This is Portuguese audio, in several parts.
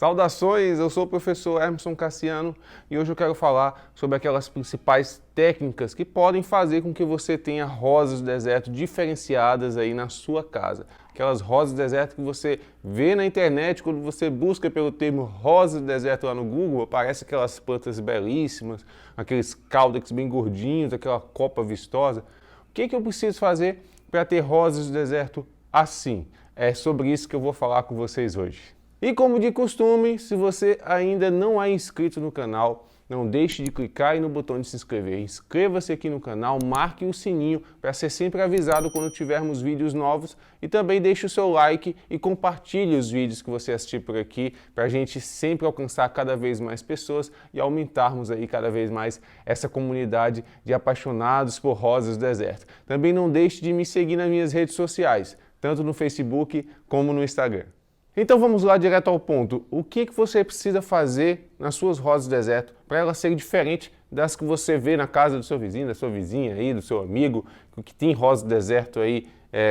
Saudações, eu sou o professor Emerson Cassiano e hoje eu quero falar sobre aquelas principais técnicas que podem fazer com que você tenha rosas do deserto diferenciadas aí na sua casa. Aquelas rosas do deserto que você vê na internet, quando você busca pelo termo rosas do deserto lá no Google, aparece aquelas plantas belíssimas, aqueles caudex bem gordinhos, aquela copa vistosa. O que eu preciso fazer para ter rosas do deserto assim? É sobre isso que eu vou falar com vocês hoje. E como de costume, se você ainda não é inscrito no canal, não deixe de clicar aí no botão de se inscrever. Inscreva-se aqui no canal, marque o sininho para ser sempre avisado quando tivermos vídeos novos e também deixe o seu like e compartilhe os vídeos que você assistir por aqui para a gente sempre alcançar cada vez mais pessoas e aumentarmos aí cada vez mais essa comunidade de apaixonados por rosas do deserto. Também não deixe de me seguir nas minhas redes sociais, tanto no Facebook como no Instagram. Então vamos lá direto ao ponto. O que você precisa fazer nas suas rosas do deserto para elas serem diferentes das que você vê na casa do seu vizinho, da sua vizinha aí, do seu amigo, que tem rosa do deserto aí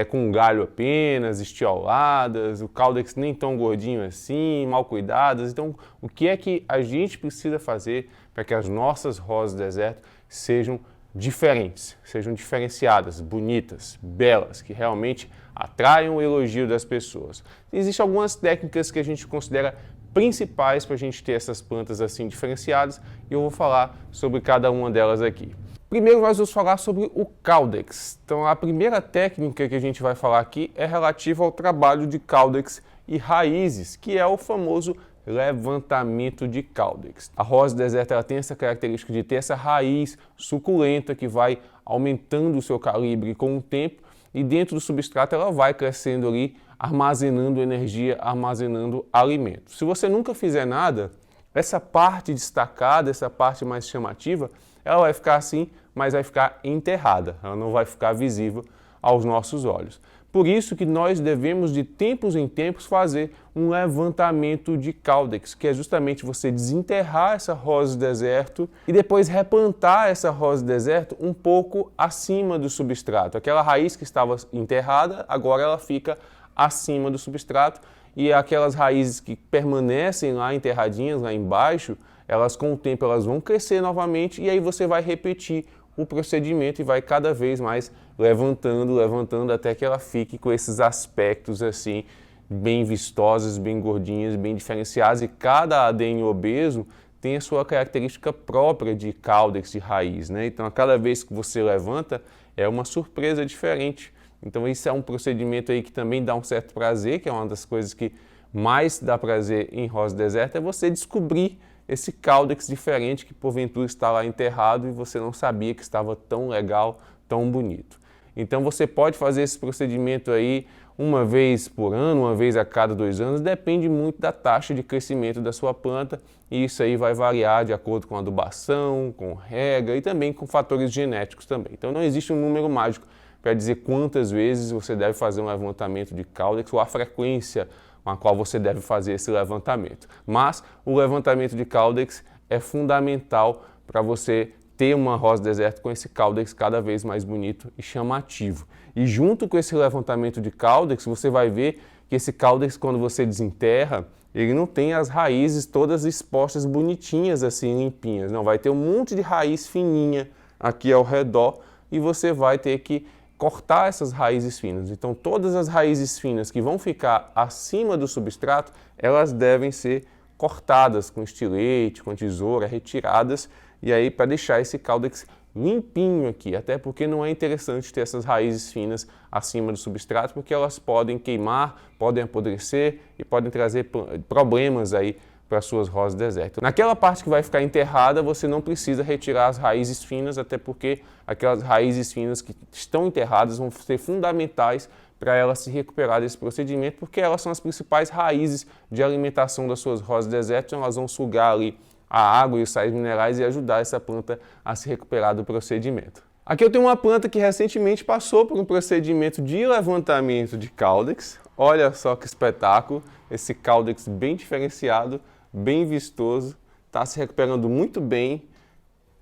com um galho apenas, estioladas, o caudex nem tão gordinho assim, mal cuidadas. Então o que é que a gente precisa fazer para que as nossas rosas do deserto sejam diferentes, sejam diferenciadas, bonitas, belas, que realmente atraiam o elogio das pessoas. Existem algumas técnicas que a gente considera principais para a gente ter essas plantas assim diferenciadas e eu vou falar sobre cada uma delas aqui. Primeiro nós vamos falar sobre o caudex. Então a primeira técnica que a gente vai falar aqui é relativa ao trabalho de caudex e raízes, que é o famoso levantamento de caudex. A rosa do deserto ela tem essa característica de ter essa raiz suculenta que vai aumentando o seu calibre com o tempo e dentro do substrato ela vai crescendo ali, armazenando energia, armazenando alimento. Se você nunca fizer nada, essa parte destacada, essa parte mais chamativa, ela vai ficar assim, mas vai ficar enterrada, ela não vai ficar visível aos nossos olhos. Por isso que nós devemos de tempos em tempos fazer um levantamento de caudex, que é justamente você desenterrar essa rosa do deserto e depois replantar essa rosa do deserto um pouco acima do substrato. Aquela raiz que estava enterrada, agora ela fica acima do substrato e aquelas raízes que permanecem lá enterradinhas, lá embaixo, elas com o tempo elas vão crescer novamente e aí você vai repetir o procedimento e vai cada vez mais levantando até que ela fique com esses aspectos assim bem vistosas, bem gordinhas, bem diferenciadas e cada ADN obeso tem a sua característica própria de caudex de raiz, né? Então a cada vez que você levanta é uma surpresa diferente. Então isso é um procedimento aí que também dá um certo prazer, que é uma das coisas que mais dá prazer em rosa do deserto, é você descobrir esse caudex diferente que porventura está lá enterrado e você não sabia que estava tão legal, tão bonito. Então você pode fazer esse procedimento aí uma vez por ano, uma vez a cada 2 anos, depende muito da taxa de crescimento da sua planta e isso aí vai variar de acordo com a adubação, com rega e também com fatores genéticos também. Então não existe um número mágico para dizer quantas vezes você deve fazer um levantamento de caudex ou a frequência com a qual você deve fazer esse levantamento. Mas o levantamento de caudex é fundamental para você ter uma rosa do deserto com esse caudex cada vez mais bonito e chamativo. E junto com esse levantamento de caudex, você vai ver que esse caudex, quando você desenterra, ele não tem as raízes todas expostas bonitinhas assim, limpinhas. Não, vai ter um monte de raiz fininha aqui ao redor e você vai ter que cortar essas raízes finas. Então todas as raízes finas que vão ficar acima do substrato, elas devem ser cortadas com estilete, com tesoura, retiradas e aí para deixar esse caudex limpinho aqui, até porque não é interessante ter essas raízes finas acima do substrato, porque elas podem queimar, podem apodrecer e podem trazer problemas aí para as suas rosas do deserto. Naquela parte que vai ficar enterrada, você não precisa retirar as raízes finas, até porque aquelas raízes finas que estão enterradas vão ser fundamentais para ela se recuperar desse procedimento, porque elas são as principais raízes de alimentação das suas rosas do deserto, então elas vão sugar ali a água e os sais minerais e ajudar essa planta a se recuperar do procedimento. Aqui eu tenho uma planta que recentemente passou por um procedimento de levantamento de caudex. Olha só que espetáculo, esse caudex bem diferenciado, bem vistoso, está se recuperando muito bem,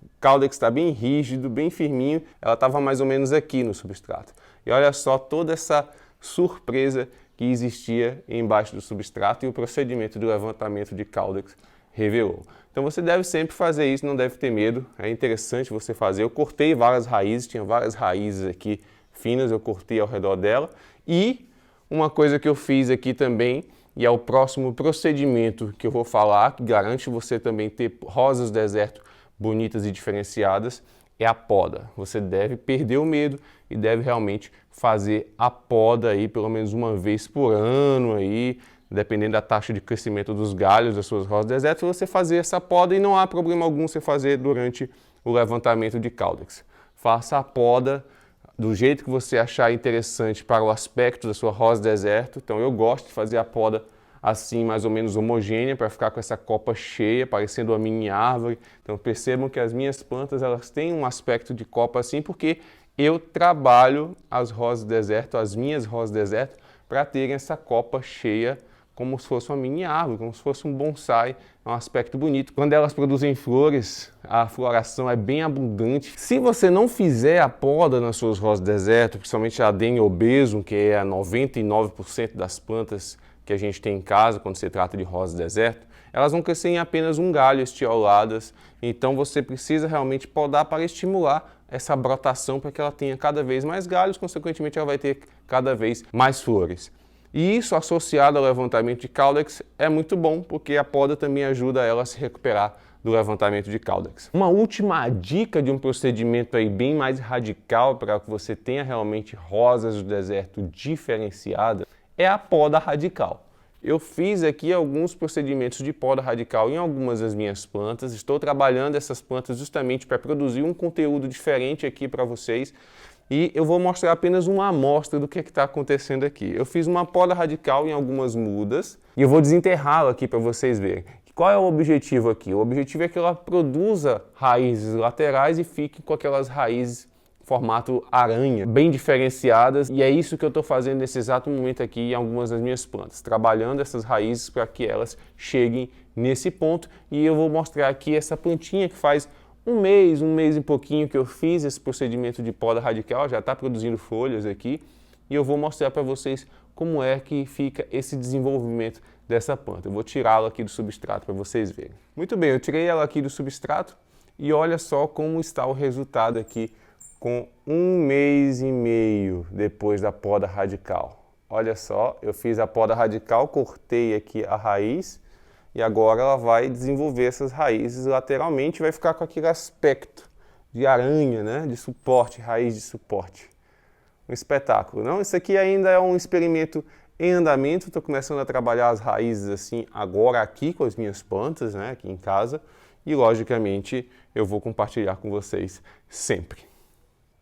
o caudex está bem rígido, bem firminho, ela estava mais ou menos aqui no substrato. E olha só toda essa surpresa que existia embaixo do substrato e o procedimento de levantamento de Caudex revelou. Então você deve sempre fazer isso, não deve ter medo, é interessante você fazer. Eu cortei várias raízes, tinha várias raízes aqui finas, eu cortei ao redor dela. E uma coisa que eu fiz aqui também, e é o próximo procedimento que eu vou falar, que garante você também ter rosas deserto bonitas e diferenciadas, é a poda. Você deve perder o medo e deve realmente fazer a poda aí pelo menos uma vez por ano aí, dependendo da taxa de crescimento dos galhos das suas rosas deserto, você fazer essa poda e não há problema algum você fazer durante o levantamento de Caudex. Faça a poda do jeito que você achar interessante para o aspecto da sua rosa deserto. Então eu gosto de fazer a poda assim, mais ou menos homogênea, para ficar com essa copa cheia, parecendo uma mini árvore. Então percebam que as minhas plantas elas têm um aspecto de copa assim, porque eu trabalho as rosas deserto, as minhas rosas deserto, para terem essa copa cheia, como se fosse uma mini árvore, como se fosse um bonsai, é um aspecto bonito. Quando elas produzem flores, a floração é bem abundante. Se você não fizer a poda nas suas rosas deserto, principalmente a Adenia obesum, que é 99% das plantas que a gente tem em casa quando se trata de rosas deserto, elas vão crescer em apenas um galho estioladas, então você precisa realmente podar para estimular essa brotação para que ela tenha cada vez mais galhos, consequentemente ela vai ter cada vez mais flores. E isso associado ao levantamento de Caudex é muito bom, porque a poda também ajuda ela a se recuperar do levantamento de Caudex. Uma última dica de um procedimento aí bem mais radical para que você tenha realmente rosas do deserto diferenciadas é a poda radical. Eu fiz aqui alguns procedimentos de poda radical em algumas das minhas plantas, estou trabalhando essas plantas justamente para produzir um conteúdo diferente aqui para vocês. E eu vou mostrar apenas uma amostra do que está acontecendo aqui. Eu fiz uma poda radical em algumas mudas e eu vou desenterrá-la aqui para vocês verem. Qual é o objetivo aqui? O objetivo é que ela produza raízes laterais e fique com aquelas raízes formato aranha, bem diferenciadas. E é isso que eu estou fazendo nesse exato momento aqui em algumas das minhas plantas, trabalhando essas raízes para que elas cheguem nesse ponto. E eu vou mostrar aqui essa plantinha que faz um mês e pouquinho que eu fiz esse procedimento de poda radical, já está produzindo folhas aqui, e eu vou mostrar para vocês como é que fica esse desenvolvimento dessa planta. Eu vou tirá-la aqui do substrato para vocês verem. Muito bem, eu tirei ela aqui do substrato e olha só como está o resultado aqui com um mês e meio depois da poda radical. Olha só, eu fiz a poda radical, cortei aqui a raiz, e agora ela vai desenvolver essas raízes lateralmente e vai ficar com aquele aspecto de aranha, né? De suporte, raiz de suporte. Um espetáculo, não? Isso aqui ainda é um experimento em andamento. Estou começando a trabalhar as raízes assim agora aqui com as minhas plantas, né? Aqui em casa. E logicamente eu vou compartilhar com vocês sempre.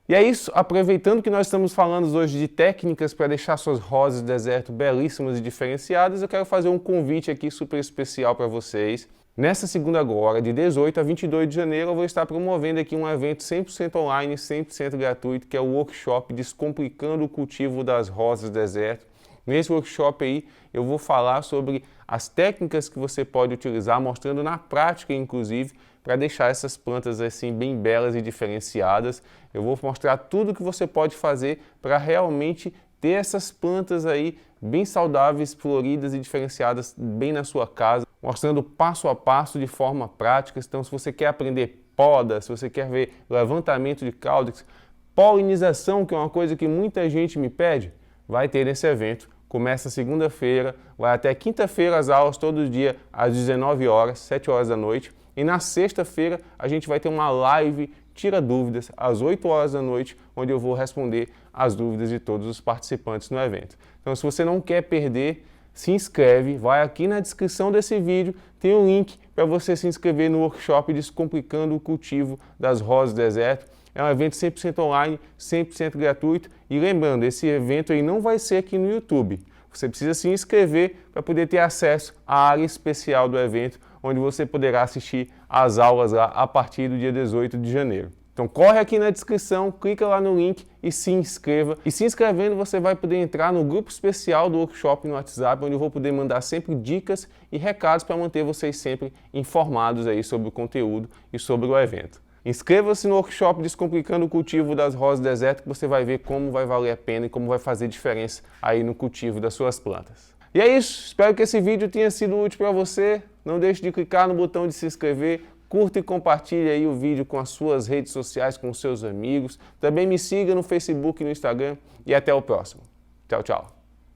E é isso, aproveitando que nós estamos falando hoje de técnicas para deixar suas rosas do deserto belíssimas e diferenciadas, eu quero fazer um convite aqui super especial para vocês. Nessa segunda agora, de 18 a 22 de janeiro, eu vou estar promovendo aqui um evento 100% online, 100% gratuito, que é o workshop Descomplicando o Cultivo das Rosas do Deserto. Nesse workshop aí, eu vou falar sobre as técnicas que você pode utilizar, mostrando na prática, inclusive, para deixar essas plantas assim bem belas e diferenciadas. Eu vou mostrar tudo que você pode fazer para realmente ter essas plantas aí bem saudáveis, floridas e diferenciadas bem na sua casa, mostrando passo a passo de forma prática. Então, se você quer aprender poda, se você quer ver levantamento de Caudex, polinização, que é uma coisa que muita gente me pede, vai ter nesse evento. Começa segunda-feira, vai até quinta-feira as aulas, todo dia às 19 horas, 7 horas da noite. E na sexta-feira a gente vai ter uma live Tira Dúvidas às 8 horas da noite, onde eu vou responder as dúvidas de todos os participantes no evento. Então, se você não quer perder, se inscreve, vai aqui na descrição desse vídeo, tem um link para você se inscrever no workshop Descomplicando o Cultivo das Rosas do Deserto. É um evento 100% online, 100% gratuito. E lembrando, esse evento aí não vai ser aqui no YouTube. Você precisa se inscrever para poder ter acesso à área especial do evento, onde você poderá assistir às aulas lá a partir do dia 18 de janeiro. Então corre aqui na descrição, clica lá no link e se inscreva. E se inscrevendo você vai poder entrar no grupo especial do workshop no WhatsApp, onde eu vou poder mandar sempre dicas e recados para manter vocês sempre informados aí sobre o conteúdo e sobre o evento. Inscreva-se no workshop Descomplicando o Cultivo das Rosas do Deserto, que você vai ver como vai valer a pena e como vai fazer diferença aí no cultivo das suas plantas. E é isso, espero que esse vídeo tenha sido útil para você. Não deixe de clicar no botão de se inscrever, curta e compartilhe aí o vídeo com as suas redes sociais, com os seus amigos. Também me siga no Facebook e no Instagram e até o próximo. Tchau, tchau.